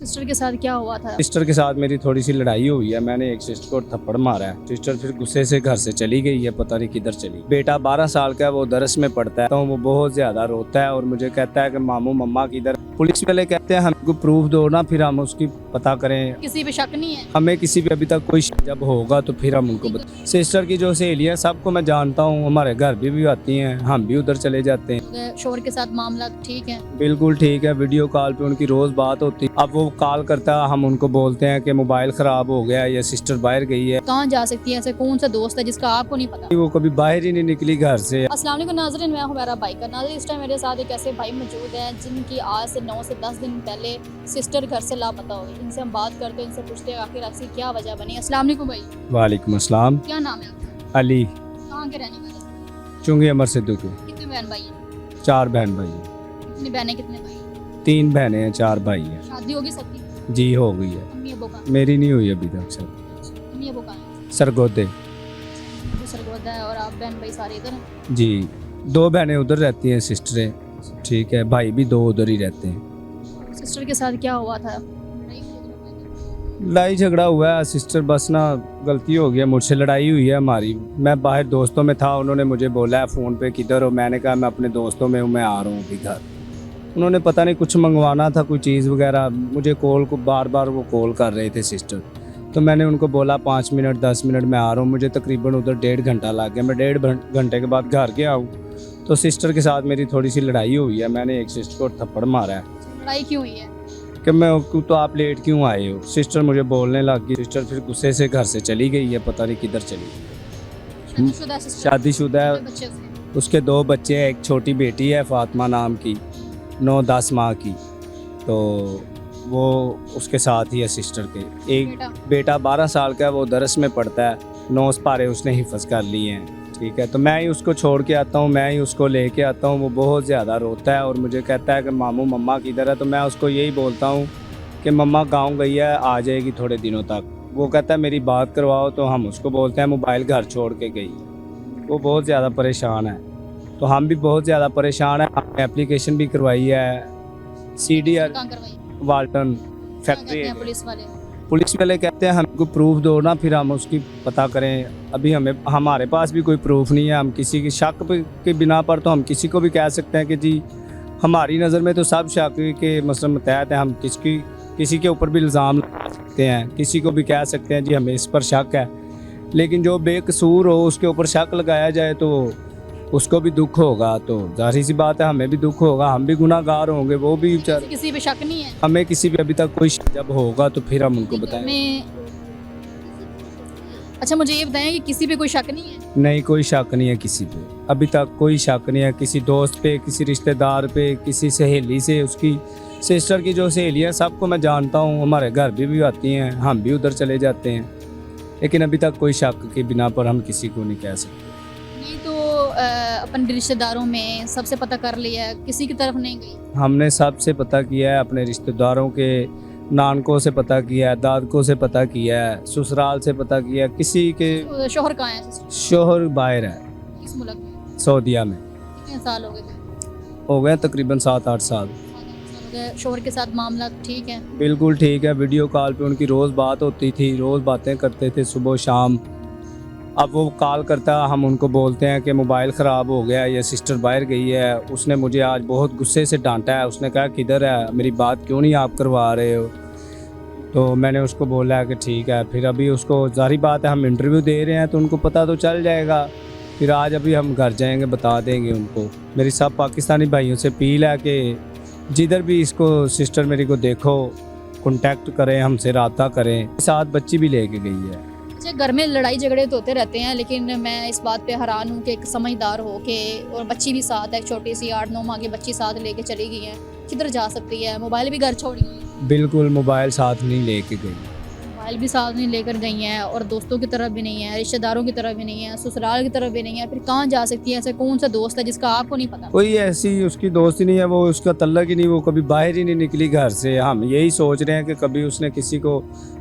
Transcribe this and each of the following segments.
Sister के साथ क्या हुआ था? सिस्टर के साथ मेरी थोड़ी सी लड़ाई हुई है। मैंने एक सिस्टर को थप्पड़ मारा है। सिस्टर फिर गुस्से से घर से चली गई है, पता नहीं किधर चली। बेटा 12 साल का है, वो दरस में पढ़ता है, तो वो बहुत ज्यादा रोता है और मुझे कहता है कि मामू मम्मा किधर। पुलिस वाले कहते हैं हमको प्रूफ दो ना, फिर हम उसकी पता करें। किसी पे शक नहीं है? हमें किसी पे अभी तक कोई शक जब होगा तो फिर हम उनको सिस्टर की जो सहेलियाँ सबको मैं जानता हूँ, हमारे घर भी आती हैं, हम भी उधर चले जाते हैं। शोहर के साथ मामला ठीक है? बिल्कुल ठीक है। वीडियो कॉल पे उनकी रोज बात होती है। अब वो कॉल करता है, हम उनको बोलते हैं कि मोबाइल खराब हो गया या सिस्टर बाहर गई है। कहाँ जा सकती है? ऐसे कौन सा दोस्त है जिसका आपको नहीं पता? वो कभी बाहर ही नहीं निकली घर से। अस्सलाम वालेकुम नाज़रीन, मैं हूं मेरा भाई का नाज़रीन। इस टाइम मेरे साथ एक ऐसे भाई मौजूद हैं जिनकी आज से 9 से 10 दिन पहले सिस्टर घर से लापता हो गई। इनसे हम बात करते हैं, इनसे पूछते हैं आखिर ऐसी क्या वजह बनी। अस्सलाम वालेकुम भाई। वालेकुम अस्सलाम। क्या नाम है आपका? अली। कहाँ के रहने वाले? चुंगी अमर सिद्धू के। कितने बहन भाई हैं? 4 बहन भाई हैं। कितनी बहनें कितने भाई? 3 बहनें हैं, 4 भाई हैं। शादी होगी सबकी? जी हो गई है। अम्मी अबू का? मेरी नहीं हुई अभी तक सर। अम्मी अबू का है? सरगोदे। वो सरगोदा है और आप बहन भाई सारे इधर हैं? जी 2 बहनें उधर रहती हैं, सिस्टरें। ठीक है, भाई भी 2 उधर ही रहते हैं। सिस्टर के साथ क्या हुआ था? लड़ाई झगड़ा हुआ है। सिस्टर बस ना गलती हो गई है, मुझसे लड़ाई हुई है हमारी। मैं बाहर दोस्तों में था, उन्होंने मुझे बोला है फ़ोन पे किधर हो। मैंने कहा मैं अपने दोस्तों में हूँ, मैं आ रहा हूँ अभी घर। उन्होंने पता नहीं कुछ मंगवाना था, कोई चीज़ वगैरह। मुझे कॉल को बार बार वो कॉल कर रहे थे सिस्टर। तो मैंने उनको बोला 5 मिनट 10 मिनट में आ रहा हूँ। मुझे तकरीबन उधर 1.5 घंटा लग गया। मैं 1.5 घंटे के बाद घर गया हूँ तो सिस्टर के साथ मेरी थोड़ी सी लड़ाई हुई है। मैंने एक सिस्टर को थप्पड़ मारा है लड़ाई क्यों हुई है? कि मैं तो आप लेट क्यों आए हो। सिस्टर मुझे बोलने लग गई। सिस्टर फिर गुस्से से घर से चली गई है, पता नहीं किधर चली। शादीशुदा सिस्टर? शादीशुदा है, बच्चे उसके? उसके 2 बच्चे हैं। एक छोटी बेटी है फातिमा नाम की, 9-10 माह की। तो वो उसके साथ ही है सिस्टर के। एक बेटा 12 साल का है, वो दरस में पढ़ता है। 9 पारे उसने हिफ्ज़ कर लिए हैं। ठीक है, तो मैं ही उसको छोड़ के आता हूँ, मैं ही उसको लेके आता हूँ। वो बहुत ज़्यादा रोता है और मुझे कहता है कि मामू मम्मा किधर है। तो मैं उसको यही बोलता हूँ कि मम्मा गांव गई है, आ जाएगी थोड़े दिनों तक। वो कहता है मेरी बात करवाओ, तो हम उसको बोलते हैं मोबाइल घर छोड़ के गई। वो बहुत ज़्यादा परेशान है, तो हम भी बहुत ज़्यादा परेशान हैं। हमने एप्लीकेशन भी करवाई है CDR कहाँ करवाई? वाल्टन क्या फैक्ट्री। कहते हैं पुलिस वाले? पुलिस वाले कहते हैं हमको प्रूफ दो ना, फिर हम उसकी पता करें। अभी हमारे पास भी कोई प्रूफ नहीं है। हम किसी की शक के बिना पर तो हम किसी को भी कह सकते हैं कि जी हमारी नज़र में तो सब शक के मसले में तहत है। हम किसी के ऊपर भी इल्ज़ाम लगा सकते हैं, किसी को भी कह सकते हैं जी हमें इस पर शक है। लेकिन जो बेकसूर हो उसके ऊपर शक लगाया जाए तो उसको भी दुख होगा। तो जाहिर सी बात है हमें भी दुख होगा, हम भी गुनाहगार होंगे, वो भी बेचारे। किसी पे शक नहीं है? हमें किसी पे अभी तक कोई शक जब होगा तो फिर हम उनको बताएंगे। अच्छा मुझे ये बताएं कि किसी पे कोई शक नहीं है? नहीं, कोई शक नहीं है किसी पे, अभी तक कोई शक नहीं है। किसी दोस्त पे, किसी रिश्तेदार पे, किसी सहेली से। उसकी सिस्टर की जो सहेलियाँ सबको मैं जानता हूँ, हमारे घर भी आती हैं, हम भी उधर चले जाते हैं। लेकिन अभी तक कोई शक के बिना पर हम किसी को नहीं कह सकते। ये तो अपन रिश्तेदारों में सबसे पता कर लिया है, किसी की तरफ नहीं गई? हमने सबसे पता किया है, अपने रिश्तेदारों के नानकों से पता किया है, दादकों से पता किया है, ससुराल से पता किया है। किसी के तो शोहर कहाँ है? शोहर बाहर है, किस मुल्क में? सऊदीया में। कितने साल हो गए? हो गए तकरीबन 7-8 साल। शोहर के साथ मामला ठीक है? बिल्कुल ठीक है। वीडियो कॉल पे उनकी रोज़ बात होती थी, रोज़ बातें करते थे सुबह शाम। अब वो कॉल करता, हम उनको बोलते हैं कि मोबाइल ख़राब हो गया या सिस्टर बाहर गई है। उसने मुझे आज बहुत गुस्से से डांटा है। उसने कहा किधर है, मेरी बात क्यों नहीं आप करवा रहे हो। तो मैंने उसको बोला कि ठीक है। फिर अभी उसको जाहिर बात है हम इंटरव्यू दे रहे हैं तो उनको पता तो चल जाएगा। फिर आज अभी हम घर जाएंगे, बता देंगे उनको। मेरी सब पाकिस्तानी भाइयों से अपील है कि जिधर भी इसको सिस्टर मेरी को देखो, कांटेक्ट करें, हमसे रब्ता करें। साथ बच्ची भी लेके गई है। अच्छा घर में लड़ाई झगड़े तो होते रहते हैं, लेकिन मैं इस बात पे हैरान हूँ कि एक समझदार हो के, और बच्ची भी साथ है, छोटी सी 8-9 माह की बच्ची साथ लेके चली गई है। किधर जा सकती है? मोबाइल भी घर छोड़ी है? बिल्कुल, मोबाइल साथ नहीं लेके गई। मोबाइल भी साथ नहीं लेकर गई हैं और दोस्तों की तरफ भी नहीं है, रिश्तेदारों की तरफ भी नहीं है, ससुराल की तरफ भी नहीं है। फिर कहाँ जा सकती है? ऐसे कौन सा दोस्त है जिसका आपको नहीं पता? कोई ऐसी उसकी दोस्ती नहीं है, वो उसका तल्लक ही नहीं, वो कभी बाहर ही नहीं निकली घर से। हम यही सोच रहे हैं कि कभी उसने किसी को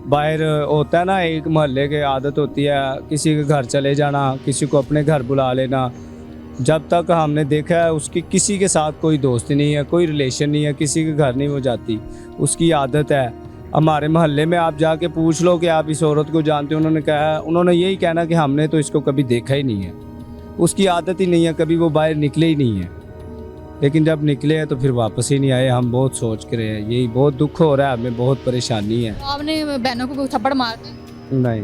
बाहर, होता है ना एक मोहल्ले के आदत होती है किसी के घर चले जाना, किसी को अपने घर बुला लेना। जब तक हमने देखा है उसकी किसी के साथ कोई दोस्ती नहीं है, कोई रिलेशन नहीं है, किसी के घर नहीं वो जाती। उसकी आदत है हमारे मोहल्ले में आप जाके पूछ लो कि आप इस औरत को जानते हो, उन्होंने यही कहना कि हमने तो इसको कभी देखा ही नहीं है, उसकी आदत ही नहीं है, कभी वो बाहर निकले ही नहीं है। लेकिन जब निकले हैं तो फिर वापस ही नहीं आए। हम बहुत सोच कर रहे हैं, यही बहुत दुख हो रहा है, हमें बहुत परेशानी है। तो आपने बहनों को कोई थप्पड़ मार दिया, नहीं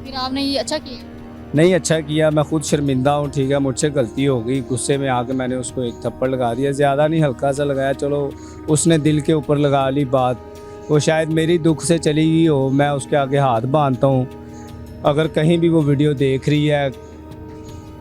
फिर आपने ये अच्छा किया? नहीं अच्छा किया, मैं खुद शर्मिंदा हूँ। ठीक है, मुझसे गलती हो गई, गुस्से में आके मैंने उसको एक थप्पड़ लगा दिया, ज़्यादा नहीं हल्का सा लगाया। चलो उसने दिल के ऊपर लगा ली बात, वो शायद मेरी दुख से चली गई हो, मैं उसके आगे हाथ बांधता हूँ। अगर कहीं भी वो वीडियो देख रही है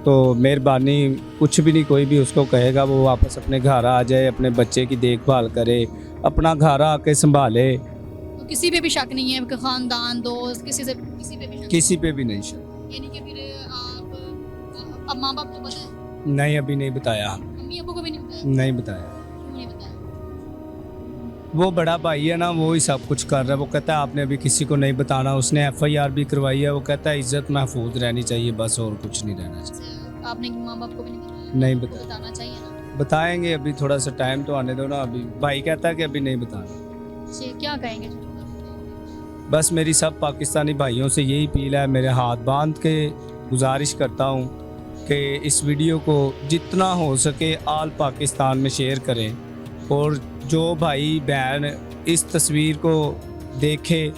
तो मेहरबानी, कुछ भी नहीं, कोई भी उसको कहेगा वो वापस अपने घर आ जाए, अपने बच्चे की देखभाल करे, अपना घर आके संभाले। तो किसी पे भी शक नहीं है कि खानदान, दोस्त, किसी पे भी शक किसी पे भी नहीं शक। यानी कि फिर आप अब माँ बाप को पता है? नहीं, अभी नहीं बताया, मम्मी अबू को भी नहीं बताया? नहीं बताया। क्यों नहीं बताया? वो बड़ा भाई है ना, वो ही सब कुछ कर रहा है। वो कहता है आपने अभी किसी को नहीं बताना, उसने FIR भी करवाई है। वो कहता है इज्जत महफूज रहनी चाहिए, बस और कुछ नहीं रहना चाहिए। अच्छा, आपने माँ बाप को भी नहीं बताया? नहीं आपको बताया। बताना चाहिए ना। बताएंगे, अभी थोड़ा सा टाइम तो आने दो ना। अभी भाई कहता है कि अभी नहीं बताना। जी, क्या कहेंगे? बस मेरी सब पाकिस्तानी भाइयों से यही अपील है, मेरे हाथ बांध के गुजारिश करता हूँ कि इस वीडियो को जितना हो सके आल पाकिस्तान में शेयर करें, और जो भाई बहन इस तस्वीर को देखे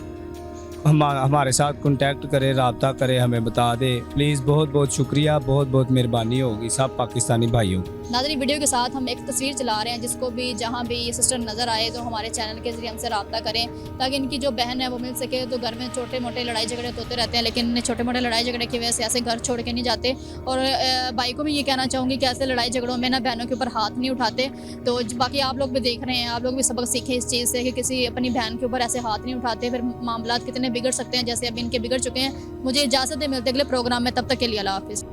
हमारे साथ कांटेक्ट करे, रब्ता करे, हमें बता दे प्लीज़। बहुत बहुत शुक्रिया, बहुत बहुत मेहरबानी होगी सब पाकिस्तानी भाइयों। नाज़रीन, वीडियो के साथ हम एक तस्वीर चला रहे हैं, जिसको भी जहाँ भी ये सिस्टर नज़र आए तो हमारे चैनल के ज़रिए हमसे रब्ता करें, ताकि इनकी जो बहन है वो मिल सके। तो घर में छोटे मोटे लड़ाई झगड़े तो होते रहते हैं, लेकिन छोटे मोटे लड़ाई झगड़े की वजह से ऐसे घर छोड़ के नहीं जाते। और भाई को भी ये कहना चाहूँगी कि ऐसे लड़ाई झगड़ों में ना बहनों के ऊपर हाथ नहीं उठाते। तो बाकी आप लोग भी देख रहे हैं, आप लोग भी सबक सीखें इस चीज़ से कि किसी अपनी बहन के ऊपर ऐसे हाथ नहीं उठाते, फिर मामला कितने बिगड़ सकते हैं, जैसे अभी इनके बिगड़ चुके हैं। मुझे इजाज़त है, मिलते अगले प्रोग्राम में, तब तक के लिए अल्लाह हाफ़िज़।